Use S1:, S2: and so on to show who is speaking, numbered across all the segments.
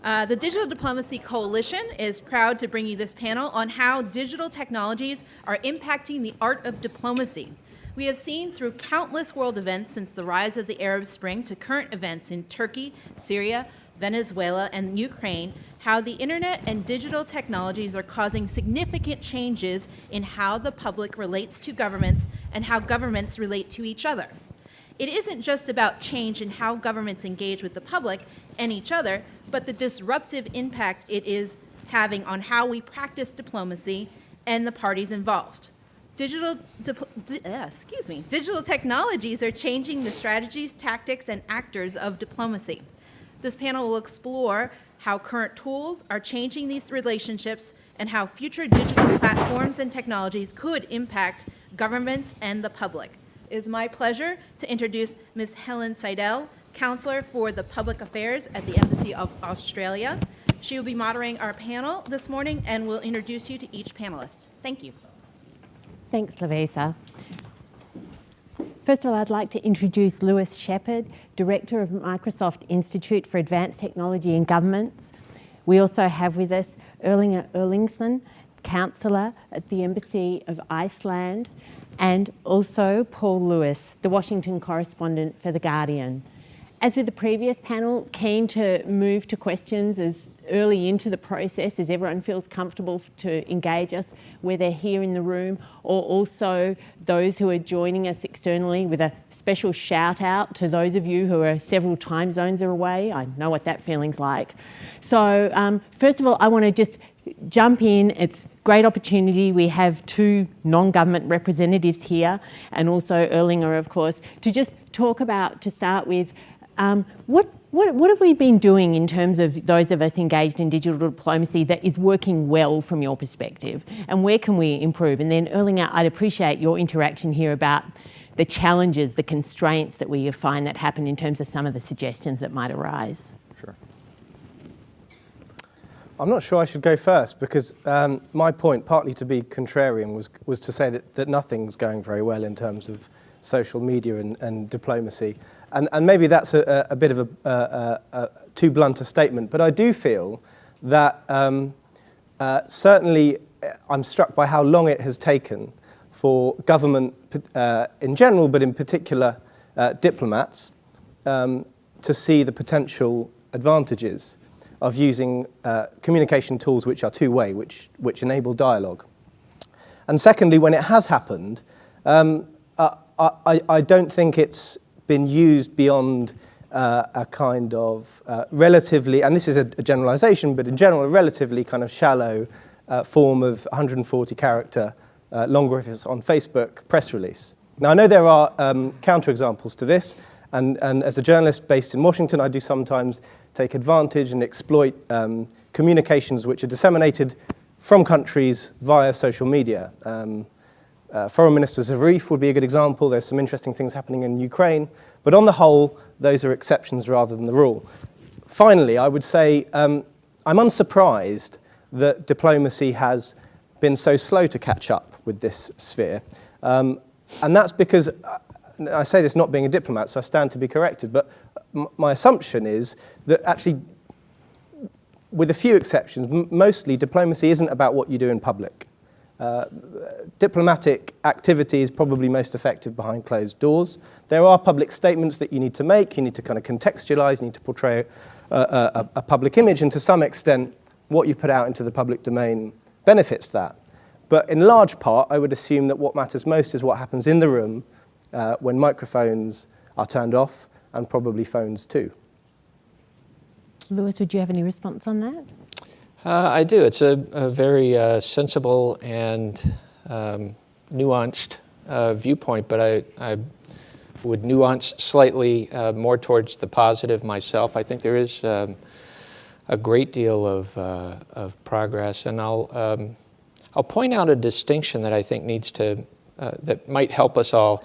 S1: The Digital Diplomacy Coalition is proud to bring you this panel on how digital technologies are impacting the art of diplomacy. We have seen through countless world events since the rise of the Arab Spring to current events in Turkey, Syria, Venezuela, and Ukraine, how the internet and digital technologies are causing significant changes in how the public relates to governments and how governments relate to each other. It isn't just about change in how governments engage with the public and each other, but the disruptive impact it is having on how we practice diplomacy and the parties involved. Digital technologies are changing the strategies, tactics, and actors of diplomacy. This panel will explore how current tools are changing these relationships and how future digital platforms and technologies could impact governments and the public. It is my pleasure to introduce Ms. Helen Seidel, Counselor for the Public Affairs at the Embassy of Australia. She will be moderating our panel this morning and will introduce you to each panelist. Thank you.
S2: Thanks, Lavisa. First of all, I'd like to introduce Lewis Shepherd, Director of Microsoft Institute for Advanced Technology in Governments. We also have with us Erlinger Erlingsson, Counsellor at the Embassy of Iceland, and also Paul Lewis, the Washington correspondent for The Guardian. As with the previous panel, keen to move to questions as early into the process as everyone feels comfortable to engage us, whether here in the room or also those who are joining us externally, with a special shout out to those of you who are several time zones away. I know what that feeling's like. So first of all, I want to just jump in. It's a great opportunity. We have two non-government representatives here, and also Erlinger, of course, to just talk about, to start with, what have we been doing in terms of those of us engaged in digital diplomacy that is working well from your perspective, and where can we improve? And then Erlinger, I'd appreciate your interaction here about the challenges, the constraints that we find that happen in terms of some of the suggestions that might arise.
S3: Sure. I'm not sure I should go first because my point, partly to be contrarian, was to say that nothing's going very well in terms of social media and diplomacy. And maybe that's a bit of a too blunt a statement, but I do feel that certainly I'm struck by how long it has taken for government in general, but in particular diplomats, to see the potential advantages of using communication tools which are two-way, which enable dialogue. And secondly, when it has happened, I don't think it's been used beyond a kind of relatively, and this is a generalization, but in general, a relatively kind of shallow form of 140 character, longer if it's on Facebook, press release. Now, I know there are counterexamples to this, and as a journalist based in Washington, I do sometimes take advantage and exploit communications which are disseminated from countries via social media. Foreign Minister Zarif would be a good example. There's some interesting things happening in Ukraine. But on the whole, those are exceptions rather than the rule. Finally, I would say I'm unsurprised that diplomacy has been so slow to catch up with this sphere. And that's because, I say this not being a diplomat, so I stand to be corrected, but my assumption is that actually, with a few exceptions, mostly diplomacy isn't about what you do in public. Diplomatic activity is probably most effective behind closed doors. There are public statements that you need to make, you need to kind of contextualize, you need to portray a public image, and to some extent, what you put out into the public domain benefits that. But in large part, I would assume that what matters most is what happens in the room when microphones are turned off, and probably phones too.
S2: Lewis, would you have any response on that?
S4: I do. It's a very sensible and nuanced viewpoint, but I would nuance slightly more towards the positive myself. I think there is a great deal of progress, and I'll point out a distinction that I think needs to that might help us all.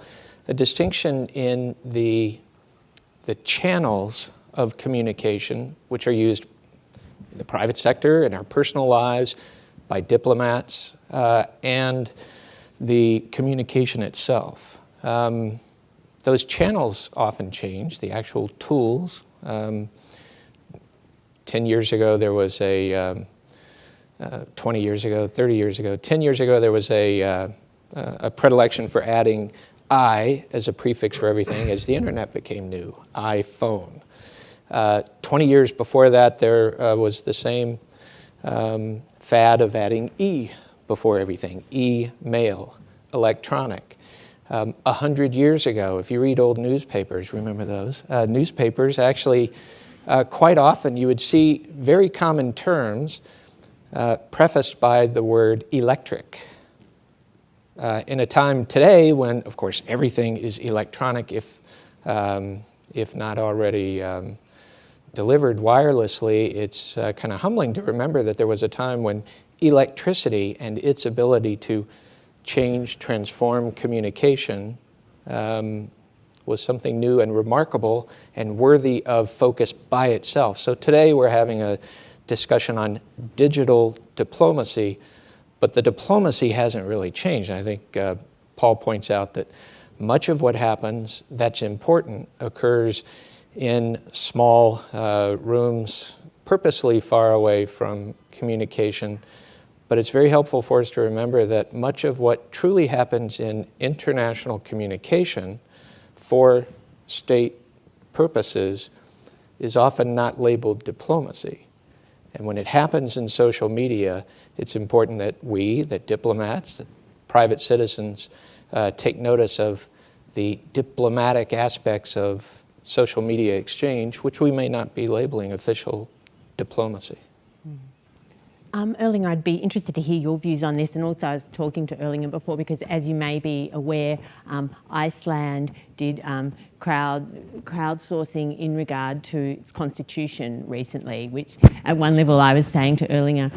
S4: A distinction in the channels of communication which are used in the private sector, in our personal lives, by diplomats, and the communication itself. Those channels often change. The actual tools 10 years ago, there was 20 years ago, 30 years ago, 10 years ago, there was a predilection for adding I as a prefix for everything as the internet became new, iPhone. 20 years before that, there was the same fad of adding E before everything, email, electronic. 100 years ago, if you read old newspapers, remember those? Newspapers actually, quite often you would see very common terms prefaced by the word electric. In a time today when, of course, everything is electronic, if not already delivered wirelessly, it's kind of humbling to remember that there was a time when electricity and its ability to change, transform communication was something new and remarkable and worthy of focus by itself. So today we're having a discussion on digital diplomacy, but the diplomacy hasn't really changed. I think Paul points out that much of what happens that's important occurs in small rooms, purposely far away from communication. But it's very helpful for us to remember that much of what truly happens in international communication for state purposes is often not labeled diplomacy. And when it happens in social media, it's important that we, that diplomats, that private citizens, take notice of the diplomatic aspects of social media exchange, which we may not be labeling official diplomacy.
S2: Erlinger, I'd be interested to hear your views on this, and also I was talking to Erlinger before because, as you may be aware, Iceland did crowdsourcing in regard to its constitution recently, which at one level I was saying to Erlinger,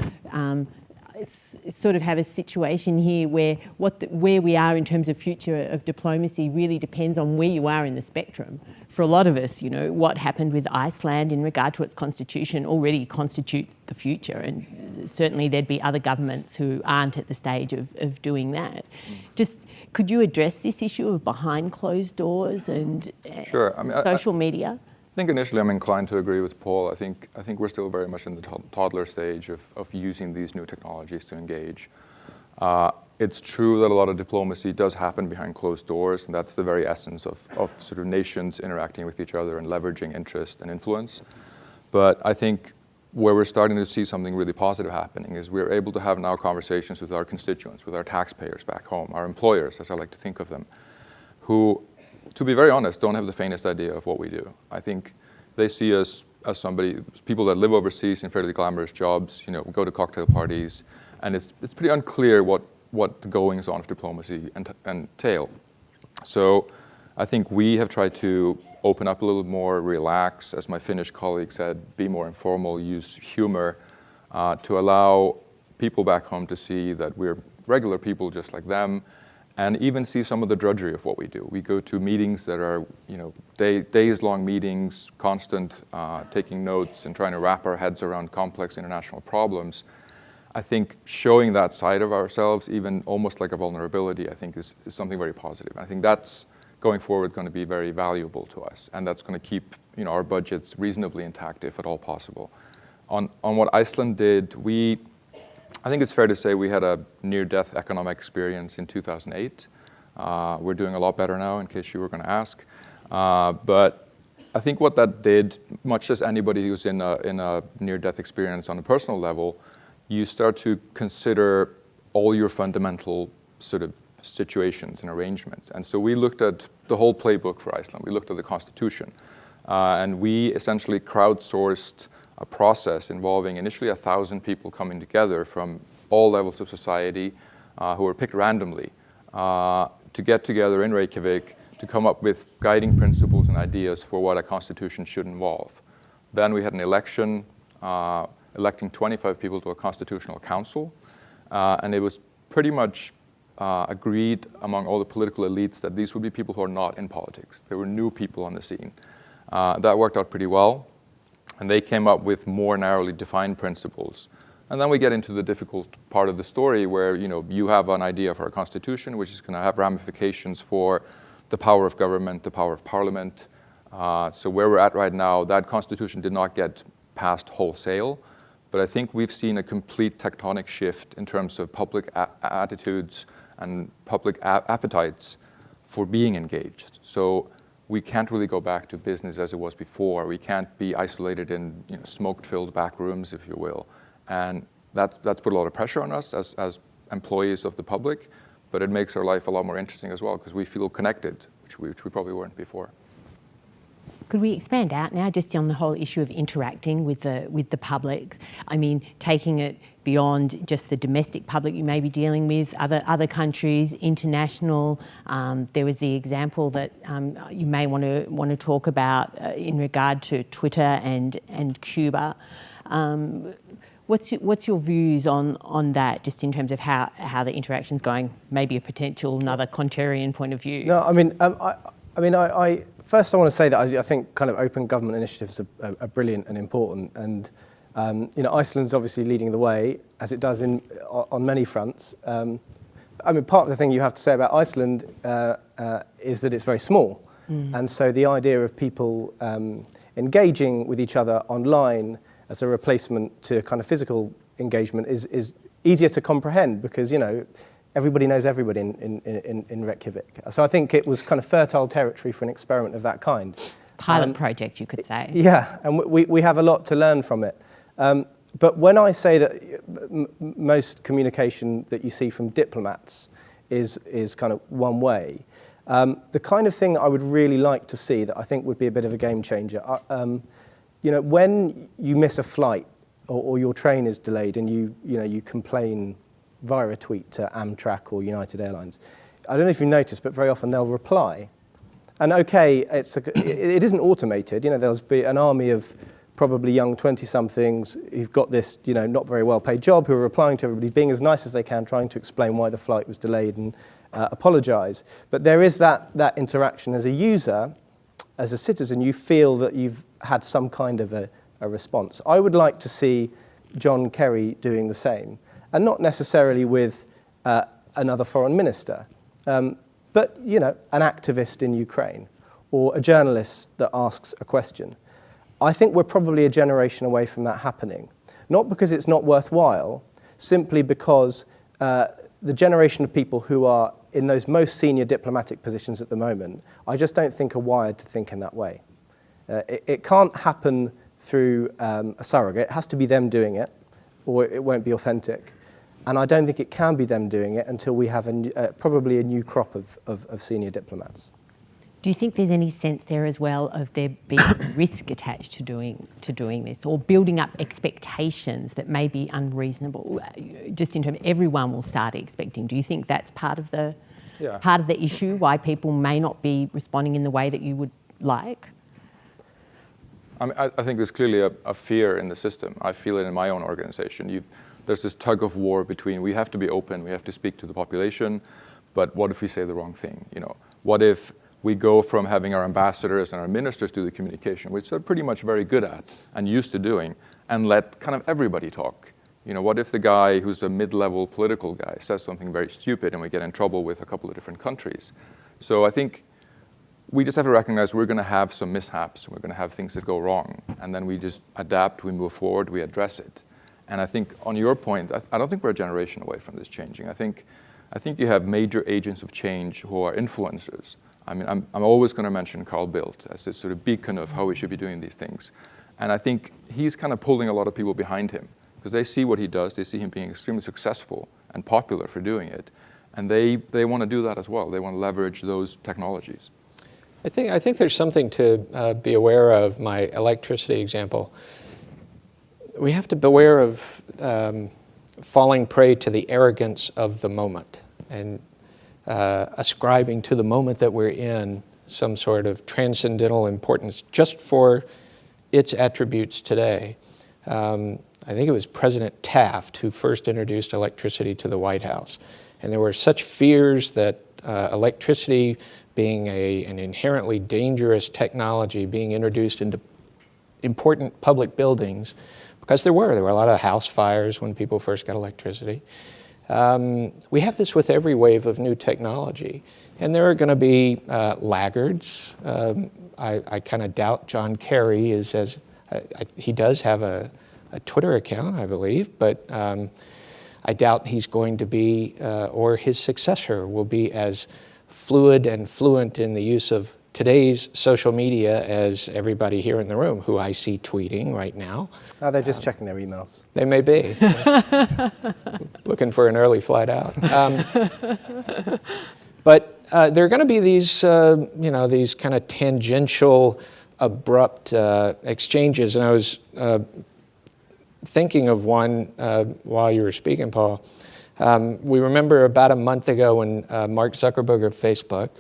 S2: it's sort of have a situation here where where we are in terms of future of diplomacy really depends on where you are in the spectrum. For a lot of us, you know, what happened with Iceland in regard to its constitution already constitutes the future, and certainly there'd be other governments who aren't at the stage of doing that. Just could you address this issue of behind closed doors and
S5: Sure. I mean,
S2: social media?
S5: I think initially I'm inclined to agree with Paul. I think we're still very much in the toddler stage of using these new technologies to engage. It's true that a lot of diplomacy does happen behind closed doors, and that's the very essence of sort of nations interacting with each other and leveraging interest and influence. But I think where we're starting to see something really positive happening is we're able to have now conversations with our constituents, with our taxpayers back home, our employers, as I like to think of them, who, to be very honest, don't have the faintest idea of what we do. I think they see us as people that live overseas in fairly glamorous jobs, you know, go to cocktail parties, and it's pretty unclear what the goings on of diplomacy entail. So I think we have tried to open up a little more, relax, as my Finnish colleague said, be more informal, use humor to allow people back home to see that we're regular people just like them, and even see some of the drudgery of what we do. We go to meetings that are, you know, days-long meetings, constant taking notes and trying to wrap our heads around complex international problems. I think showing that side of ourselves, even almost like a vulnerability, I think is something very positive. I think that's going forward going to be very valuable to us, and that's going to keep, you know, our budgets reasonably intact if at all possible. On what Iceland did, I think it's fair to say we had a near-death economic experience in 2008. We're doing a lot better now, in case you were going to ask. But I think what that did, much as anybody who's in a near-death experience on a personal level, you start to consider all your fundamental sort of situations and arrangements. And so we looked at the whole playbook for Iceland. We looked at the constitution. And we essentially crowdsourced a process involving initially 1,000 people coming together from all levels of society who were picked randomly to get together in Reykjavik to come up with guiding principles and ideas for what a constitution should involve. Then we had an election electing 25 people to a constitutional council, and it was pretty much agreed among all the political elites that these would be people who are not in politics. There were new people on the scene. That worked out pretty well, and they came up with more narrowly defined principles. And then we get into the difficult part of the story where, you know, you have an idea for a constitution which is going to have ramifications for the power of government, the power of parliament. So where we're at right now, that constitution did not get passed wholesale, but I think we've seen a complete tectonic shift in terms of public attitudes and public appetites for being engaged. So we can't really go back to business as it was before. We can't be isolated in smoke-filled back rooms, if you will. And that's put a lot of pressure on us as employees of the public, but it makes our life a lot more interesting as well because we feel connected, which we probably weren't before.
S2: Could we expand out now just on the whole issue of interacting with the public? I mean, taking it beyond just the domestic public you may be dealing with, other countries, international. There was the example that you may want to talk about in regard to Twitter and Cuba. What's your views on that, just in terms of how the interaction's going? Maybe a potential another contrarian point of view.
S3: No, I first I want to say that I think kind of open government initiatives are brilliant and important, and Iceland's obviously leading the way, as it does on many fronts. Part of the thing you have to say about Iceland is that it's very small, and so the idea of people engaging with each other online as a replacement to kind of physical engagement is easier to comprehend because everybody knows everybody in Reykjavik. So I think it was kind of fertile territory for an experiment of that kind.
S2: Pilot project, you could say.
S3: Yeah, and we have a lot to learn from it. But when I say that most communication that you see from diplomats is kind of one way, the kind of thing I would really like to see that I think would be a bit of a game changer, when you miss a flight or your train is delayed and you complain via a tweet to Amtrak or United Airlines, I don't know if you noticed, but very often they'll reply. And okay, it isn't automated. There'll be an army of probably young 20-somethings who've got this, not very well-paid job, who are replying to everybody, being as nice as they can, trying to explain why the flight was delayed and apologise. But there is that interaction as a user, as a citizen. You feel that you've had some kind of a response. I would like to see John Kerry doing the same, and not necessarily with another foreign minister, but an activist in Ukraine or a journalist that asks a question. I think we're probably a generation away from that happening, not because it's not worthwhile, simply because the generation of people who are in those most senior diplomatic positions at the moment, I just don't think are wired to think in that way. It can't happen through a surrogate. It has to be them doing it, or it won't be authentic. And I don't think it can be them doing it until we have probably a new crop of senior diplomats.
S2: Do you think there's any sense there as well of there being risk attached to doing this, or building up expectations that may be unreasonable? Just in terms of everyone will start expecting. Do you think that's part of the issue, why people may not be responding in the way that you would like?
S5: I think there's clearly a fear in the system. I feel it in my own organization. There's this tug of war between we have to be open, we have to speak to the population, but what if we say the wrong thing? What if we go from having our ambassadors and our ministers do the communication, which they're pretty much very good at and used to doing, and let kind of everybody talk? What if the guy who's a mid-level political guy says something very stupid and we get in trouble with a couple of different countries? So I think we just have to recognize we're going to have some mishaps, we're going to have things that go wrong, and then we just adapt, we move forward, we address it. And I think on your point, I don't think we're a generation away from this changing. I think you have major agents of change who are influencers. I'm always going to mention Carl Bildt as this sort of beacon of how we should be doing these things. And I think he's kind of pulling a lot of people behind him because they see what he does, they see him being extremely successful and popular for doing it. And they want to do that as well. They want to leverage those technologies.
S4: I think there's something to be aware of. My electricity example. We have to beware of falling prey to the arrogance of the moment and ascribing to the moment that we're in some sort of transcendental importance just for its attributes today. I think it was President Taft who first introduced electricity to the White House. And there were such fears that electricity being an inherently dangerous technology being introduced into important public buildings, because there were a lot of house fires when people first got electricity. We have this with every wave of new technology, and there are going to be laggards. I kind of doubt John Kerry is as He does have a Twitter account, I believe, but I doubt he's going to be, or his successor will be as fluid and fluent in the use of today's social media as everybody here in the room, who I see tweeting right now.
S3: Oh, they're just checking their emails.
S4: They may be. Looking for an early flight out. But there are going to be these, these kind of tangential, abrupt exchanges. And I was thinking of one while you were speaking, Paul. We remember about a month ago when Mark Zuckerberg of Facebook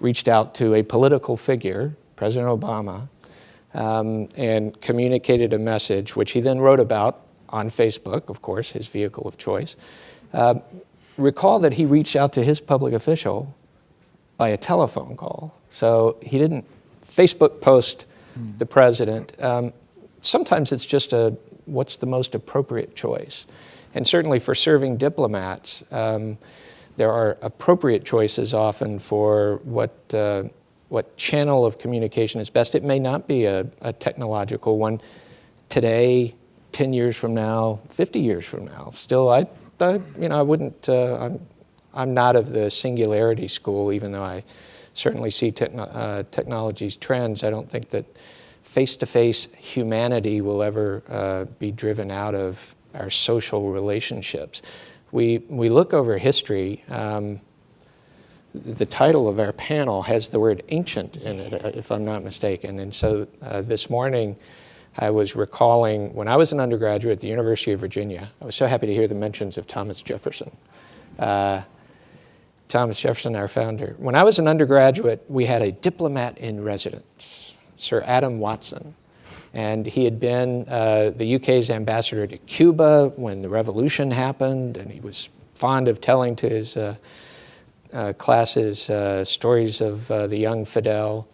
S4: reached out to a political figure, President Obama, and communicated a message, which he then wrote about on Facebook, of course, his vehicle of choice. Recall that he reached out to his public official by a telephone call. So he didn't Facebook post the president. Sometimes it's just what's the most appropriate choice. And certainly for serving diplomats, there are appropriate choices often for what channel of communication is best. It may not be a technological one today, 10 years from now, 50 years from now. Still, I wouldn't. I'm not of the singularity school, even though I certainly see technology's trends. I don't think that face-to-face humanity will ever be driven out of our social relationships. We look over history. The title of our panel has the word ancient in it, if I'm not mistaken. And so this morning, I was recalling when I was an undergraduate at the University of Virginia. I was so happy to hear the mentions of Thomas Jefferson. Thomas Jefferson, our founder. When I was an undergraduate, we had a diplomat in residence, Sir Adam Watson. And he had been the UK's ambassador to Cuba when the revolution happened, and he was fond of telling to his classes stories of the young Fidel.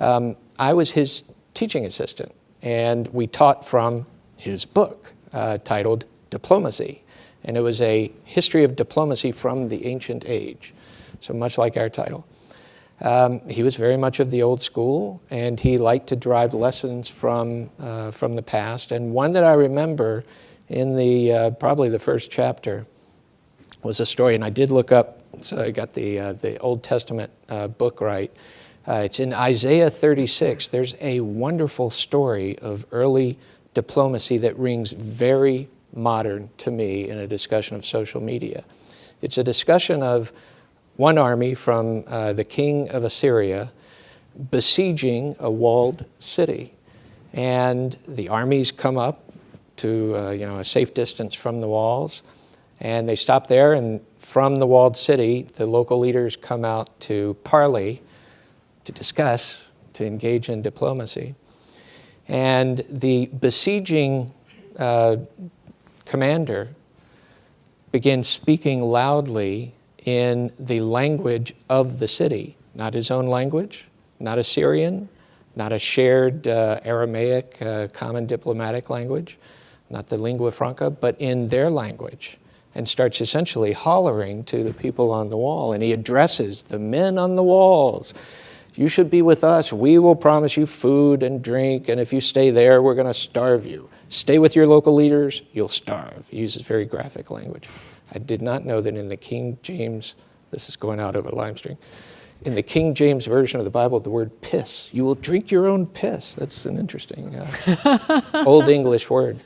S4: I was his teaching assistant, and we taught from his book titled Diplomacy. And it was a history of diplomacy from the ancient age, so much like our title. He was very much of the old school, and he liked to derive lessons from the past. And one that I remember in the probably the first chapter was a story, and I did look up, so I got the Old Testament book right. It's in Isaiah 36. There's a wonderful story of early diplomacy that rings very modern to me in a discussion of social media. It's a discussion of one army from the king of Assyria besieging a walled city. And the armies come up to a safe distance from the walls, and they stop there, and from the walled city, the local leaders come out to parley, to discuss, to engage in diplomacy. And the besieging commander begins speaking loudly in the language of the city, not his own language, not Assyrian, not a shared Aramaic common diplomatic language, not the lingua franca, but in their language, and starts essentially hollering to the people on the wall. And he addresses the men on the walls. You should be with us. We will promise you food and drink, and if you stay there, we're going to starve you. Stay with your local leaders, you'll starve. He uses very graphic language. I did not know that in the King James, this is going out over live stream, in the King James Version of the Bible, the word piss, you will drink your own piss. That's an interesting Old English word.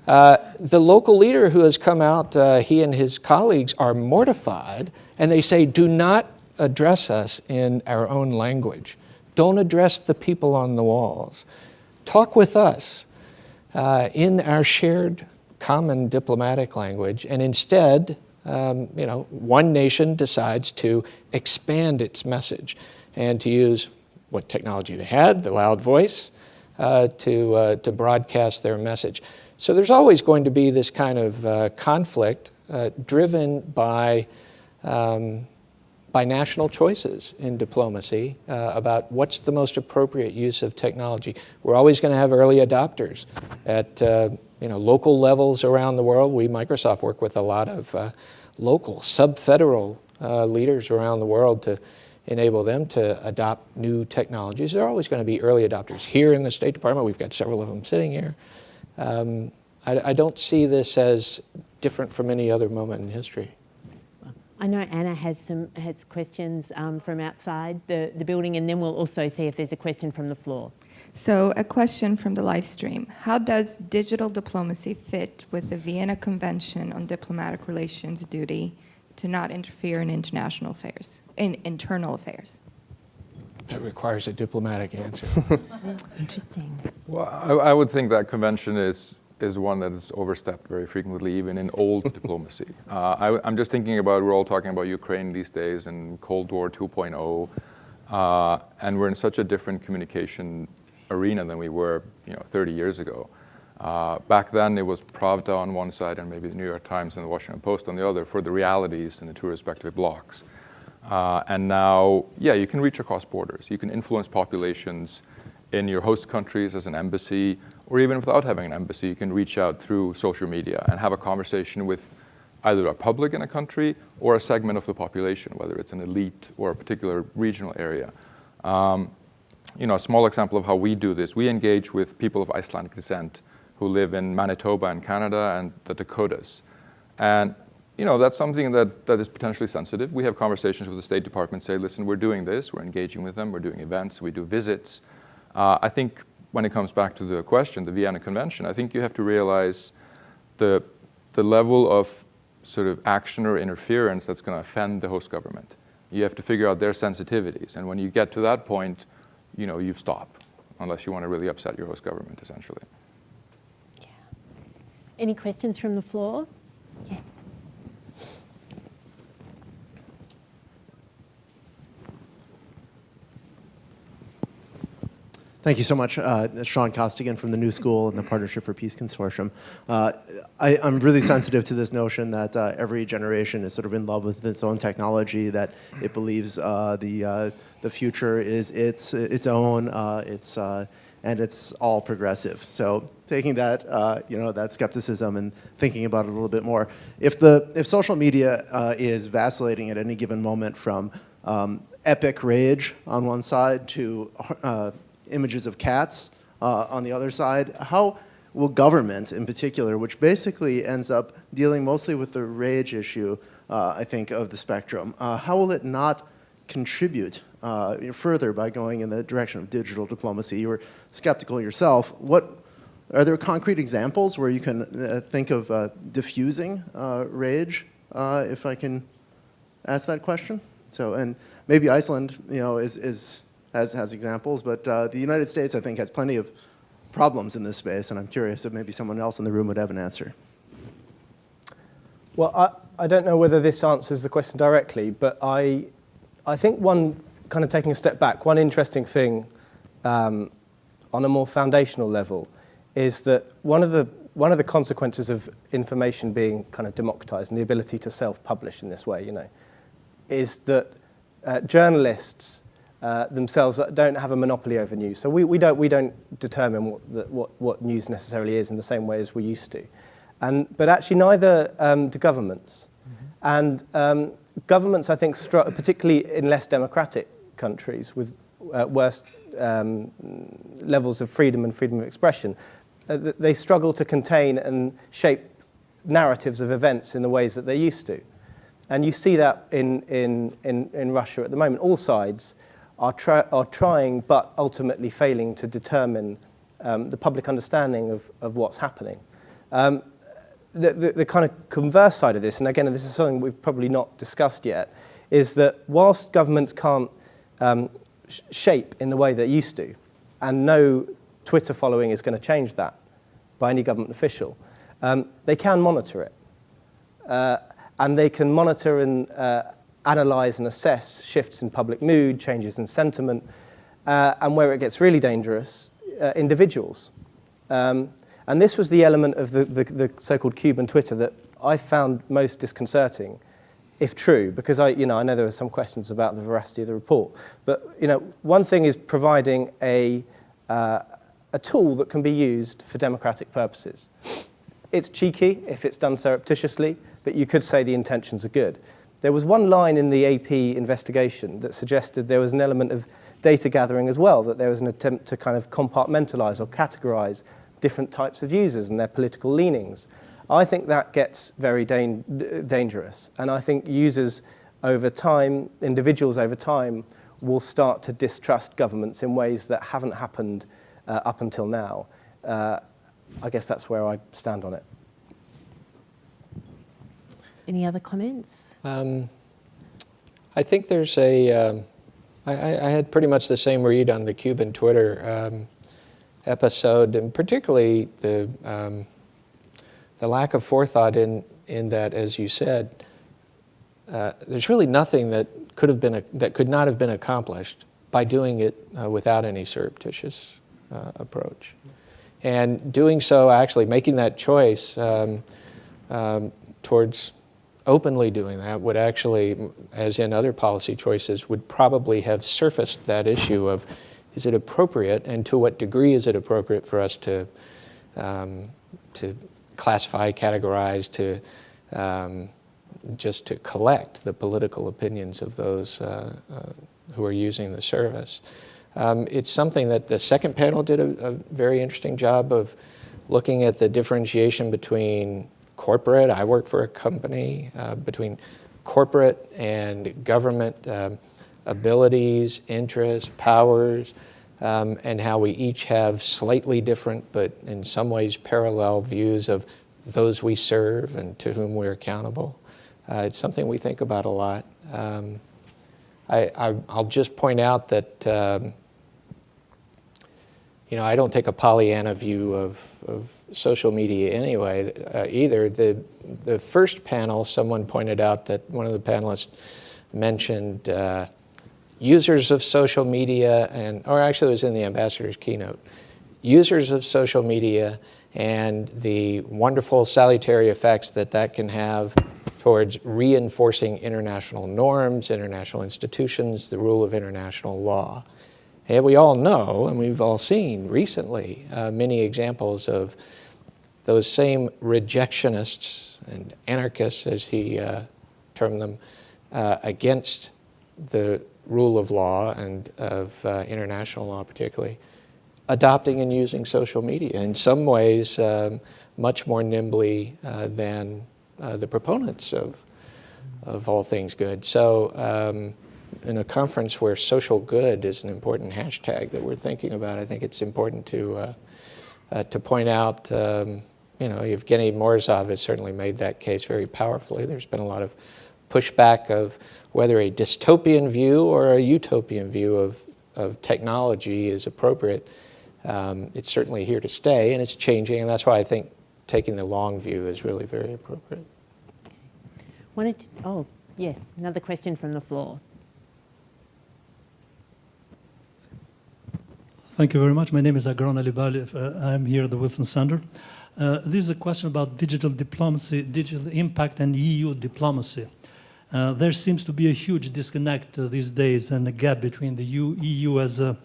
S4: The local leader who has come out, he and his colleagues are mortified, and they say, do not address us in our own language. Don't address the people on the walls. Talk with us in our shared common diplomatic language, and instead, one nation decides to expand its message and to use what technology they had, the loud voice, to broadcast their message. So there's always going to be this kind of conflict driven by national choices in diplomacy about what's the most appropriate use of technology. We're always going to have early adopters at local levels around the world. We, Microsoft, work with a lot of local, sub-federal leaders around the world to enable them to adopt new technologies. They're always going to be early adopters. Here in the State Department, we've got several of them sitting here. I don't see this as different from any other moment in history.
S2: I know Anna has questions from outside the building, and then we'll also see if there's a question from the floor.
S6: So a question from the live stream. How does digital diplomacy fit with the Vienna Convention on Diplomatic Relations duty to not interfere in international affairs, in internal affairs?
S4: That requires a diplomatic answer.
S2: Interesting.
S5: Well, I would think that convention is one that is overstepped very frequently, even in old diplomacy. I'm just thinking about, we're all talking about Ukraine these days and Cold War 2.0, and we're in such a different communication arena than we were 30 years ago. Back then it was Pravda on one side and maybe the New York Times and the Washington Post on the other for the realities in the two respective blocks. And now, yeah, you can reach across borders. You can influence populations in your host countries as an embassy, or even without having an embassy, you can reach out through social media and have a conversation with either a public in a country or a segment of the population, whether it's an elite or a particular regional area. A small example of how we do this, we engage with people of Icelandic descent who live in Manitoba and Canada and the Dakotas. And that's something that is potentially sensitive. We have conversations with the State Department, say, listen, we're doing this, we're engaging with them, we're doing events, we do visits. I think when it comes back to the question, the Vienna Convention, I think you have to realize the level of sort of action or interference that's going to offend the host government. You have to figure out their sensitivities. And when you get to that point, you stop, unless you want to really upset your host government, essentially.
S2: Yeah. Any questions from the floor? Yes.
S7: Thank you so much. Sean Costigan from the New School and the Partnership for Peace Consortium. I'm really sensitive to this notion that every generation is sort of in love with its own technology, that it believes the future is its own, and it's all progressive. So taking that that skepticism and thinking about it a little bit more, if social media is vacillating at any given moment from epic rage on one side to images of cats on the other side, how will government in particular, which basically ends up dealing mostly with the rage issue, I think, of the spectrum, how will it not contribute further by going in the direction of digital diplomacy? You were skeptical yourself. Are there concrete examples where you can think of diffusing rage, if I can ask that question? So, and maybe Iceland, has examples, but the United States, I think, has plenty of problems in this space, and I'm curious if maybe someone else in the room would have an answer.
S3: Well, I don't know whether this answers the question directly, but I think one, kind of taking a step back, one interesting thing on a more foundational level is that one of the consequences of information being kind of democratized and the ability to self-publish in this way, is that journalists themselves don't have a monopoly over news. So we don't determine what news necessarily is in the same way as we used to. But actually neither do governments. Mm-hmm. And governments, I think, particularly in less democratic countries with worse levels of freedom and freedom of expression, they struggle to contain and shape narratives of events in the ways that they used to. And you see that in Russia at the moment. All sides are trying, but ultimately failing to determine the public understanding of what's happening. The kind of converse side of this, and again, this is something we've probably not discussed yet, is that whilst governments can't shape in the way they used to, and no Twitter following is going to change that by any government official, they can monitor it. And they can monitor and analyze and assess shifts in public mood, changes in sentiment, and where it gets really dangerous, individuals. And this was the element of the so-called Cuban Twitter that I found most disconcerting, if true, because I know there were some questions about the veracity of the report. But one thing is providing a tool that can be used for democratic purposes. It's cheeky if it's done surreptitiously, but you could say the intentions are good. There was one line in the AP investigation that suggested there was an element of data gathering as well, that there was an attempt to kind of compartmentalize or categorize different types of users and their political leanings. I think that gets very dangerous, and I think users over time, individuals over time, will start to distrust governments in ways that haven't happened up until now. I guess that's where I stand on it.
S2: Any other comments?
S4: I think there's I had pretty much the same read on the Cuban Twitter episode, and particularly the lack of forethought in that, as you said, there's really nothing that could not have been accomplished by doing it without any surreptitious approach. And doing so, actually making that choice towards openly doing that would actually, as in other policy choices, would probably have surfaced that issue of, is it appropriate, and to what degree is it appropriate for us to classify, categorize, to just to collect the political opinions of those who are using the service. It's something that the second panel did a very interesting job of looking at the differentiation between corporate, I work for a company, between corporate and government abilities, interests, powers, and how we each have slightly different, but in some ways parallel views of those we serve and to whom we're accountable. It's something we think about a lot. I'll just point out that I don't take a Pollyanna view of social media anyway, either. The first panel, someone pointed out that one of the panelists mentioned users of social media, or actually it was in the ambassador's keynote, users of social media and the wonderful salutary effects that can have towards reinforcing international norms, international institutions, the rule of international law. And we all know, and we've all seen recently, many examples of those same rejectionists and anarchists, as he termed them, against the rule of law and of international law particularly, adopting and using social media in some ways much more nimbly than the proponents of all things good. So in a conference where social good is an important hashtag that we're thinking about, I think it's important to point out, Evgeny Morozov has certainly made that case very powerfully. There's been a lot of pushback of whether a dystopian view or a utopian view of technology is appropriate. It's certainly here to stay, and it's changing, and that's why I think taking the long view is really very appropriate.
S2: Oh, yes, another question from the floor.
S8: Thank you very much. My name is Agron Alibali. I'm here at the Wilson Center. This is a question about digital diplomacy, digital impact, and EU diplomacy. There seems to be a huge disconnect these days and a gap between the EU as a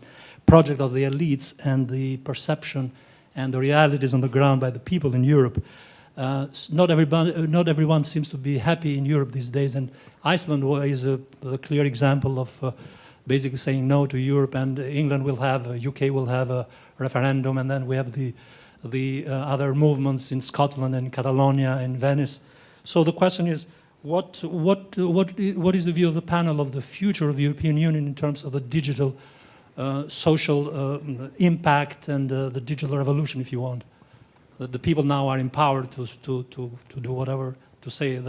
S8: project of the elites and the perception and the realities on the ground by the people in Europe. Not everyone seems to be happy in Europe these days, and Iceland is a clear example of basically saying no to Europe, and England will have, UK will have a referendum, and then we have the other movements in Scotland and Catalonia and Venice. So the question is, what is the view of the panel of the future of the European Union in terms of the digital social impact and the digital revolution, if you want? The people now are empowered to do whatever, to say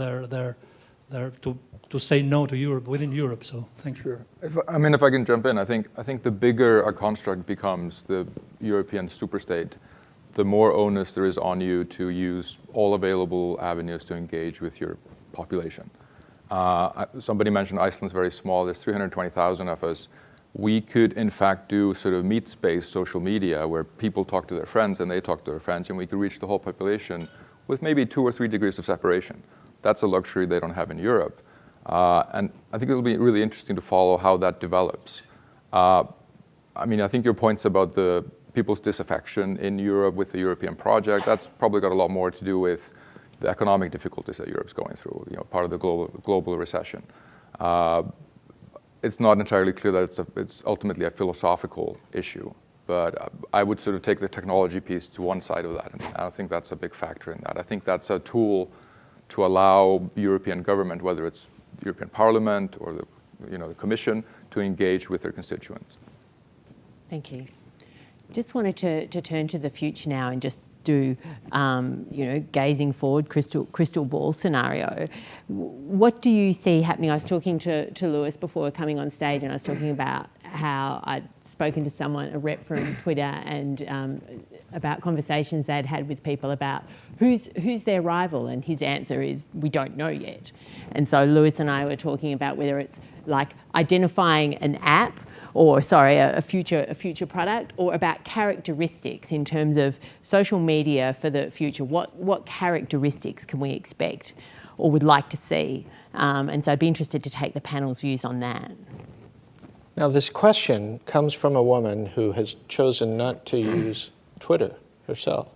S8: to say no to Europe within Europe. So thank you.
S5: Sure. If I can jump in, I think the bigger a construct becomes, the European superstate, the more onus there is on you to use all available avenues to engage with your population. Somebody mentioned Iceland's very small. There's 320,000 of us. We could, in fact, do sort of meet space social media where people talk to their friends and they talk to their friends, and we could reach the whole population with maybe 2 or 3 degrees of separation. That's a luxury they don't have in Europe. And I think it'll be really interesting to follow how that develops. I think your points about the people's disaffection in Europe with the European project, that's probably got a lot more to do with the economic difficulties that Europe's going through, part of the global recession. It's not entirely clear that it's ultimately a philosophical issue, but I would sort of take the technology piece to one side of that, and I don't think that's a big factor in that. I think that's a tool to allow European government, whether it's the European Parliament or the Commission, to engage with their constituents.
S2: Thank you. Just wanted to turn to the future now and just do, gazing forward, crystal ball scenario. What do you see happening? I was talking to Lewis before coming on stage, and I was talking about how I'd spoken to someone, a rep from Twitter, and about conversations they'd had with people about who's their rival, and his answer is, we don't know yet. And so Lewis and I were talking about whether it's like identifying an app, or a future product, or about characteristics in terms of social media for the future. What characteristics can we expect or would like to see? And so I'd be interested to take the panel's views on that.
S4: Now, this question comes from a woman who has chosen not to use Twitter herself.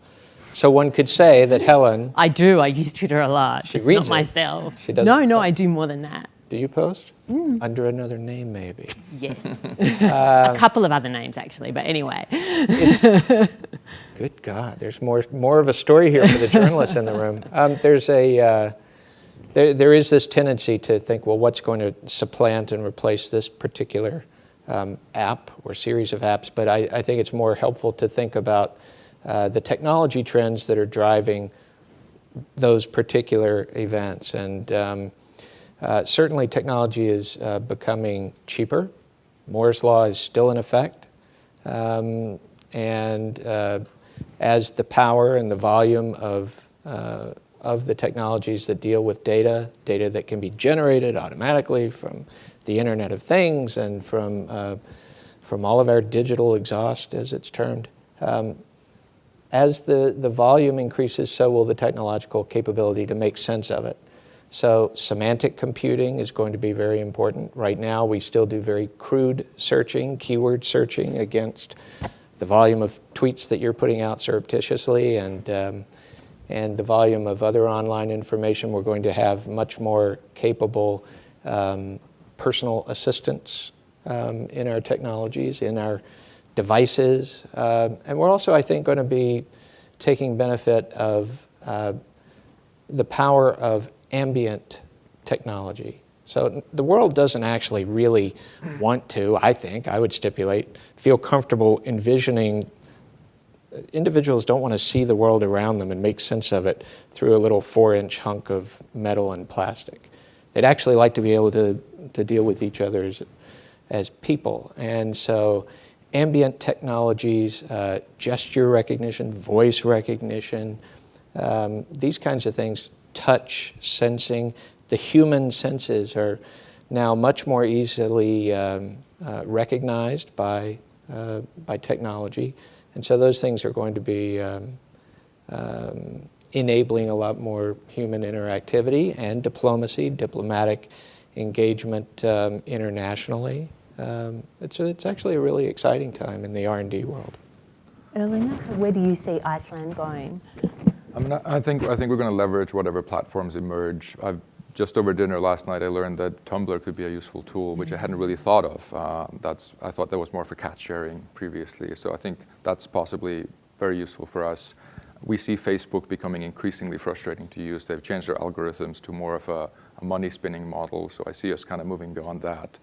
S4: So one could say that Helen...
S2: I do. I use Twitter a lot.
S4: She
S2: just
S4: reads
S2: not
S4: it.
S2: myself.
S4: She doesn't.
S2: No, I do more than that.
S4: Do you post? Under another name, maybe?
S2: Yes. A couple of other names, actually, but anyway.
S4: Good God, there's more of a story here for the journalists in the room. There is this tendency to think, well, what's going to supplant and replace this particular app or series of apps? But I think it's more helpful to think about the technology trends that are driving those particular events. And certainly technology is becoming cheaper. Moore's Law is still in effect. And as the power and the volume of the technologies that deal with data that can be generated automatically from the Internet of Things and from all of our digital exhaust, as it's termed, as the volume increases, so will the technological capability to make sense of it. So semantic computing is going to be very important. Right now, we still do very crude searching, keyword searching against the volume of tweets that you're putting out surreptitiously and the volume of other online information. We're going to have much more capable personal assistants in our technologies, in our devices. And we're also, I think, going to be taking benefit of the power of ambient technology. So the world doesn't actually really want to, I would stipulate, feel comfortable envisioning. Individuals don't want to see the world around them and make sense of it through a little 4-inch hunk of metal and plastic. They'd actually like to be able to deal with each other as people. And so ambient technologies, gesture recognition, voice recognition, these kinds of things, touch, sensing, the human senses are now much more easily recognized by technology. And so those things are going to be enabling a lot more human interactivity and diplomatic engagement internationally. It's actually a really exciting time in the R&D world.
S2: Erlinger, where do you see Iceland going?
S5: I think we're going to leverage whatever platforms emerge. Just over dinner last night, I learned that Tumblr could be a useful tool, which I hadn't really thought of. I thought that was more for cat sharing previously. So I think that's possibly very useful for us. We see Facebook becoming increasingly frustrating to use. They've changed their algorithms to more of a money spinning model. So I see us kind of moving beyond that.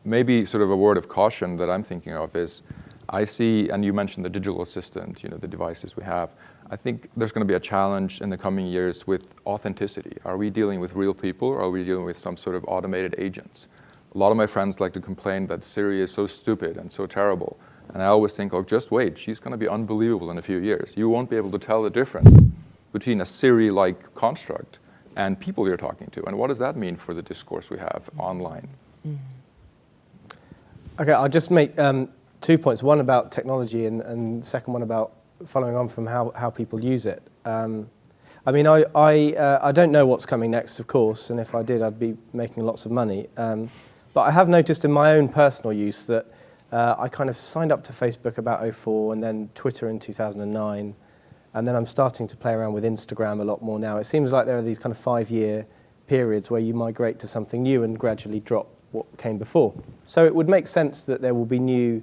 S5: Maybe sort of a word of caution that I'm thinking of is, I see, and you mentioned the digital assistant, the devices we have. I think there's going to be a challenge in the coming years with authenticity. Are we dealing with real people, or are we dealing with some sort of automated agents? A lot of my friends like to complain that Siri is so stupid and so terrible. And I always think, oh, just wait, she's going to be unbelievable in a few years. You won't be able to tell the difference between a Siri-like construct and people you're talking to. And what does that mean for the discourse we have online?
S3: Okay, I'll just make 2 points. One about technology and the second one about following on from how people use it. I mean, I don't know what's coming next, of course, and if I did, I'd be making lots of money. But I have noticed in my own personal use that I kind of signed up to Facebook about 2004 and then Twitter in 2009. And then I'm starting to play around with Instagram a lot more now. It seems like there are these kind of 5-year periods where you migrate to something new and gradually drop what came before. So it would make sense that there will be new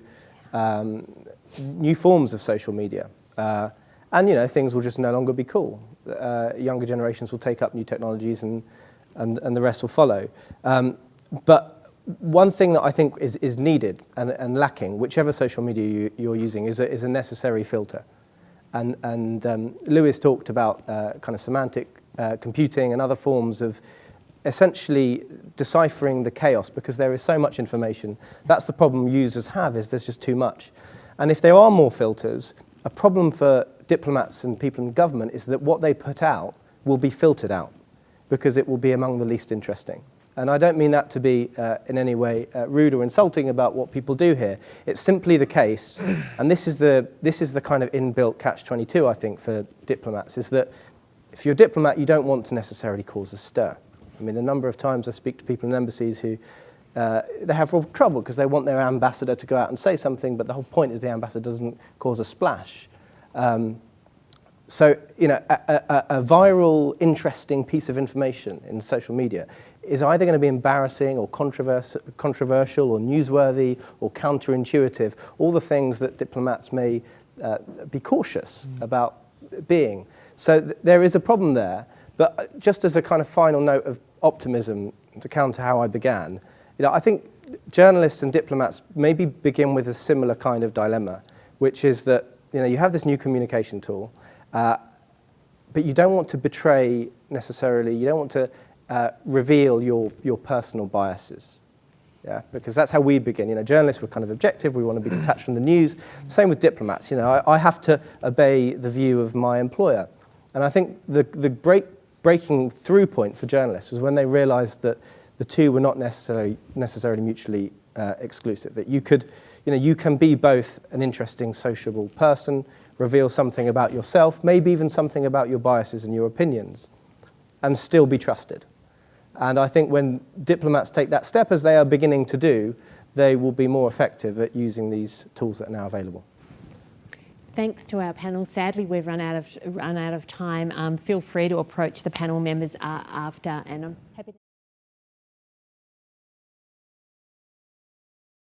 S3: forms of social media. And, you know, things will just no longer be cool. Younger generations will take up new technologies and the rest will follow. But one thing that I think is needed and lacking, whichever social media you're using, is a necessary filter. And Lewis talked about kind of semantic computing and other forms of essentially deciphering the chaos, because there is so much information. That's the problem users have, is there's just too much. And if there are more filters, a problem for diplomats and people in government is that what they put out will be filtered out, because it will be among the least interesting. And I don't mean that to be in any way rude or insulting about what people do here. It's simply the case, and this is the kind of inbuilt catch-22, I think, for diplomats, is that if you're a diplomat, you don't want to necessarily cause a stir. I mean, the number of times I speak to people in embassies who they have real trouble because they want their ambassador to go out and say something, but the whole point is the ambassador doesn't cause a splash. So, you know, a viral, interesting piece of information in social media is either going to be embarrassing or controversial or newsworthy or counterintuitive, all the things that diplomats may be cautious about being. So there is a problem there. But just as a kind of final note of optimism to counter how I began, you know, I think journalists and diplomats maybe begin with a similar kind of dilemma, which is that, you know, you have this new communication tool, but you don't want to betray necessarily, you don't want to reveal your personal biases. Yeah, because that's how we begin. You know, journalists, we're kind of objective, we want to be detached from the news. Same with diplomats. You know, I have to obey the view of my employer. And I think the breaking through point for journalists was when they realized that the two were not necessarily mutually exclusive, that you can be both an interesting, sociable person, reveal something about yourself, maybe even something about your biases and your opinions, and still be trusted. And I think when diplomats take that step, as they are beginning to do, they will be more effective at using these tools that are now available.
S2: Thanks to our panel. Sadly, we've run out of time. Feel free to approach the panel members after, and I'm happy to